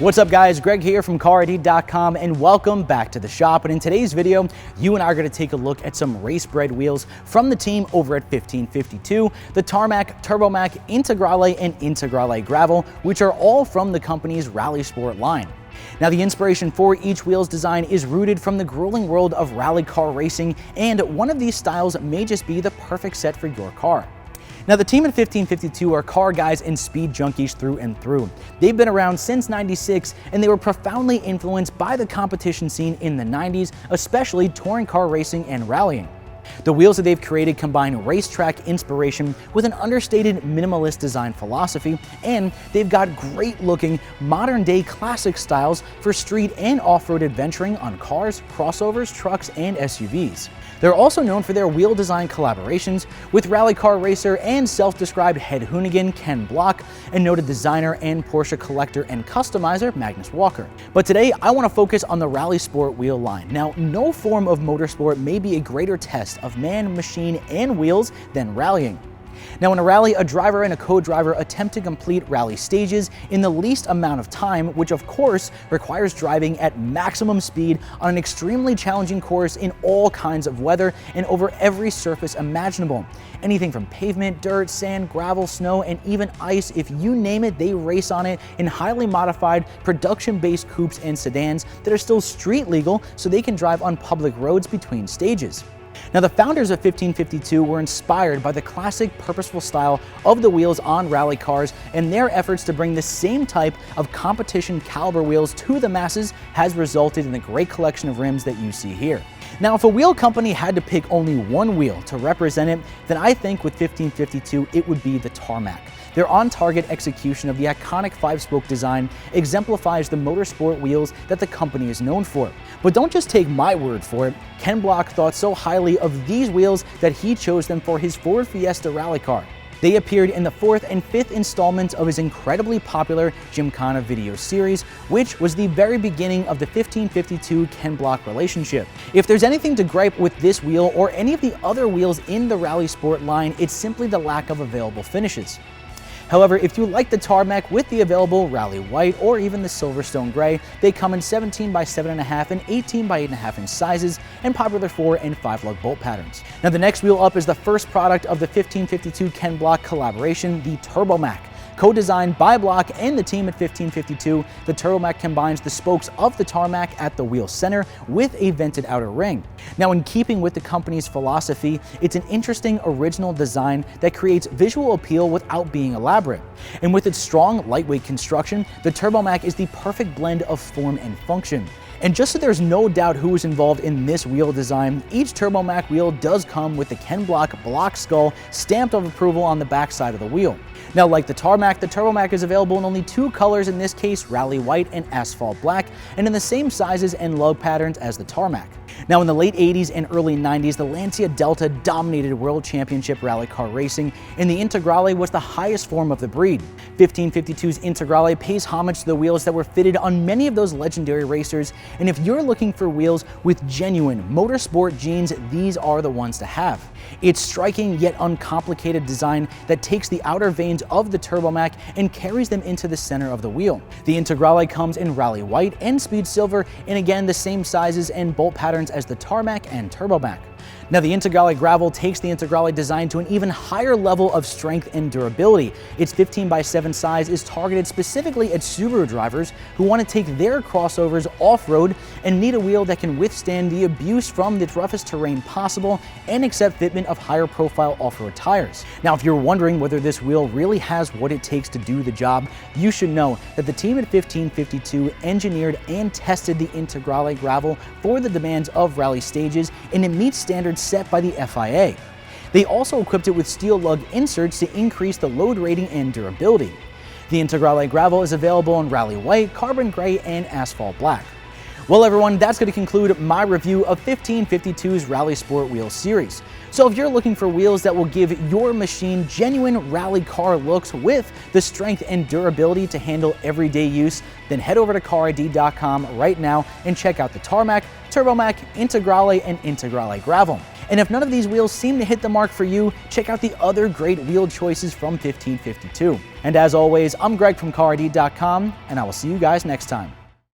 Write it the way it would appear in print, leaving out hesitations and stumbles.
What's up guys, Greg here from Carid.com and welcome back to the shop. And in today's video, you and I are going to take a look at some race bred wheels from the team over at 1552, the Tarmac, Tarmac, Integrale, and Integrale Gravel, which are all from the company's Rally Sport line. Now, the inspiration for each wheel's design is rooted from the grueling world of rally car racing, and one of these styles may just be the perfect set for your car. Now, the team at 1552 are car guys and speed junkies through and through. They've been around since '96, and they were profoundly influenced by the competition scene in the '90s, especially touring car racing and rallying. The wheels that they've created combine racetrack inspiration with an understated minimalist design philosophy, and they've got great looking modern day classic styles for street and off-road adventuring on cars, crossovers, trucks, and SUVs. They're also known for their wheel design collaborations with rally car racer and self-described head hoonigan Ken Block, and noted designer and Porsche collector and customizer Magnus Walker. But today I want to focus on the Rally Sport wheel line. Now, no form of motorsport may be a greater test of man, machine, and wheels than rallying. Now, in a rally, a driver and a co-driver attempt to complete rally stages in the least amount of time, which of course requires driving at maximum speed on an extremely challenging course in all kinds of weather and over every surface imaginable. Anything from pavement, dirt, sand, gravel, snow, and even ice, if you name it, they race on it in highly modified, production-based coupes and sedans that are still street legal so they can drive on public roads between stages. Now, the founders of 1552 were inspired by the classic purposeful style of the wheels on rally cars, and their efforts to bring the same type of competition caliber wheels to the masses has resulted in the great collection of rims that you see here. Now, if a wheel company had to pick only one wheel to represent it, then I think with 1552 it would be the Tarmac. Their on-target execution of the iconic 5-spoke design exemplifies the motorsport wheels that the company is known for. But don't just take my word for it. Ken Block thought so highly of these wheels that he chose them for his Ford Fiesta Rally car. They appeared in the 4th and 5th installments of his incredibly popular Gymkhana video series, which was the very beginning of the 1552 Ken Block relationship. If there's anything to gripe with this wheel or any of the other wheels in the Rally Sport line, it's simply the lack of available finishes. However, if you like the Tarmac with the available Rally White or even the Silverstone Gray, they come in 17 by 7.5 and 18 by 8.5 inch sizes and popular 4 and 5 lug bolt patterns. Now, the next wheel up is the first product of the 1552 Ken Block collaboration, the Tarmac. Co-designed by Block and the team at 1552, the Tarmac combines the spokes of the Tarmac at the wheel center with a vented outer ring. Now, in keeping with the company's philosophy, it's an interesting original design that creates visual appeal without being elaborate. And with its strong, lightweight construction, the Tarmac is the perfect blend of form and function. And just so there's no doubt who was involved in this wheel design, each Tarmac wheel does come with the Ken Block skull stamped of approval on the back side of the wheel. Now, like the Tarmac is available in only 2 colors, in this case Rally White and Asphalt Black, and in the same sizes and lug patterns as the Tarmac. Now, in the late 80s and early 90s, the Lancia Delta dominated World Championship rally car racing, and the Integrale was the highest form of the breed. 1552's Integrale pays homage to the wheels that were fitted on many of those legendary racers, and if you're looking for wheels with genuine motorsport genes, these are the ones to have. It's striking yet uncomplicated design that takes the outer veins of the Tarmac and carries them into the center of the wheel. The Integrale comes in Rally White and Speed Silver, and again the same sizes and bolt patterns as the Tarmac and Tarmac. Now, the Integrale Gravel takes the Integrale design to an even higher level of strength and durability. Its 15 by 7 size is targeted specifically at Subaru drivers who want to take their crossovers off-road and need a wheel that can withstand the abuse from the roughest terrain possible and accept fitment of higher profile off-road tires. Now, if you're wondering whether this wheel really has what it takes to do the job, you should know that the team at 1552 engineered and tested the Integrale Gravel for the demands of rally stages, and it meets standards set by the FIA. They also equipped it with steel lug inserts to increase the load rating and durability. The Integrale Gravel is available in Rally White, Carbon Gray, and Asphalt Black. Well, everyone, that's going to conclude my review of 1552's Rally Sport Wheel Series. So if you're looking for wheels that will give your machine genuine rally car looks with the strength and durability to handle everyday use, then head over to Carid.com right now and check out the Tarmac, Tarmac, Integrale, and Integrale Gravel. And if none of these wheels seem to hit the mark for you, check out the other great wheel choices from 1552. And as always, I'm Greg from Carid.com, and I will see you guys next time.